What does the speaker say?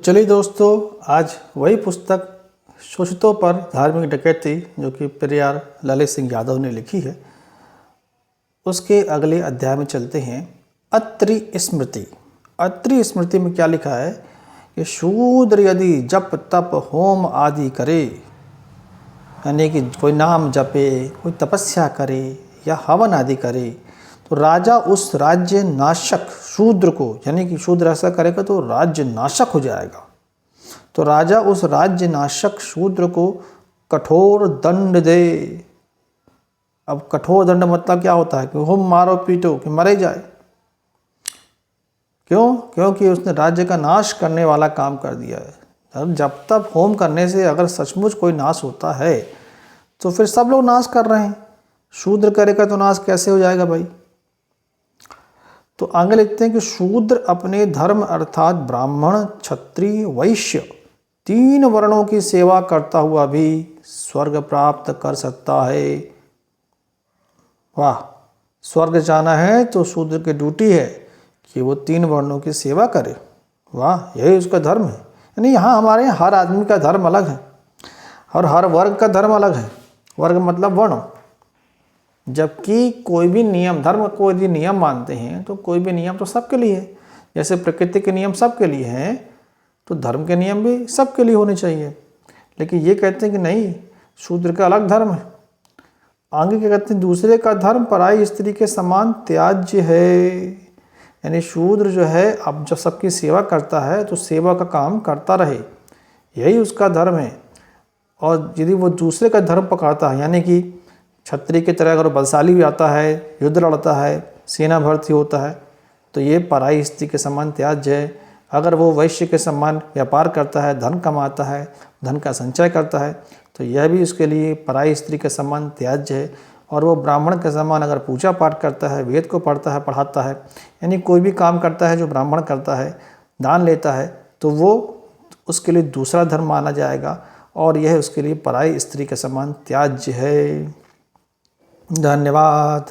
चलिए दोस्तों, आज वही पुस्तक शोषितों पर धार्मिक डकैती जो कि पेरियार ललित सिंह यादव ने लिखी है, उसके अगले अध्याय में चलते हैं। अत्रि स्मृति। अत्रि स्मृति में क्या लिखा है कि शूद्र यदि जप तप होम आदि करे, यानी कि कोई नाम जपे, कोई तपस्या करे या हवन आदि करे, तो राजा उस राज्य नाशक शूद्र को, यानी कि शूद्र ऐसा करेगा तो राज्य नाशक हो जाएगा, तो राजा उस राज्य नाशक शूद्र को कठोर दंड दे। अब कठोर दंड मतलब क्या होता है कि हो मारो पीटो कि मरे जाए। क्यों? क्योंकि उसने राज्य का नाश करने वाला काम कर दिया है। जब तक होम करने से अगर सचमुच कोई नाश होता है तो फिर सब लोग नाश कर रहे हैं, शूद्र करेगा तो नाश कैसे हो जाएगा भाई। तो आगे लिखते हैं कि शूद्र अपने धर्म अर्थात ब्राह्मण क्षत्रिय वैश्य 3 वर्णों की सेवा करता हुआ भी स्वर्ग प्राप्त कर सकता है। वाह, स्वर्ग जाना है तो शूद्र की ड्यूटी है कि वो 3 वर्णों की सेवा करे। वाह, यही उसका धर्म है। यानी यहाँ हमारे यहाँ हर आदमी का धर्म अलग है और हर वर्ग का धर्म अलग है। वर्ग मतलब वर्ण। जबकि कोई भी नियम, धर्म कोई भी नियम मानते हैं तो कोई भी नियम तो सबके लिए है। जैसे प्रकृति के नियम सबके लिए हैं तो धर्म के नियम भी सबके लिए होने चाहिए। लेकिन ये कहते हैं कि नहीं, शूद्र का अलग धर्म है। आगे क्या कहते हैं, दूसरे का धर्म पराई स्त्री के समान त्याज्य है। यानी शूद्र जो है अब जब सबकी सेवा करता है तो सेवा का काम करता रहे, यही उसका धर्म है। और यदि वो दूसरे का धर्म पकड़ता है, यानी कि क्षत्रिय की तरह अगर बलशाली भी आता है, युद्ध लड़ता है, सेना भर्ती होता है, तो ये पराई स्त्री के समान त्याज्य है। अगर वो वैश्य के समान व्यापार करता है, धन कमाता है, धन का संचय करता है, तो यह भी उसके लिए पराई स्त्री के समान त्याज्य है। और वो ब्राह्मण के समान अगर पूजा पाठ करता है, वेद को पढ़ता है, पढ़ाता है, यानी कोई भी काम करता है जो ब्राह्मण करता है, दान लेता है, तो वो उसके लिए दूसरा धर्म माना जाएगा और यह उसके लिए पराई स्त्री के समान त्याज्य है। धन्यवाद।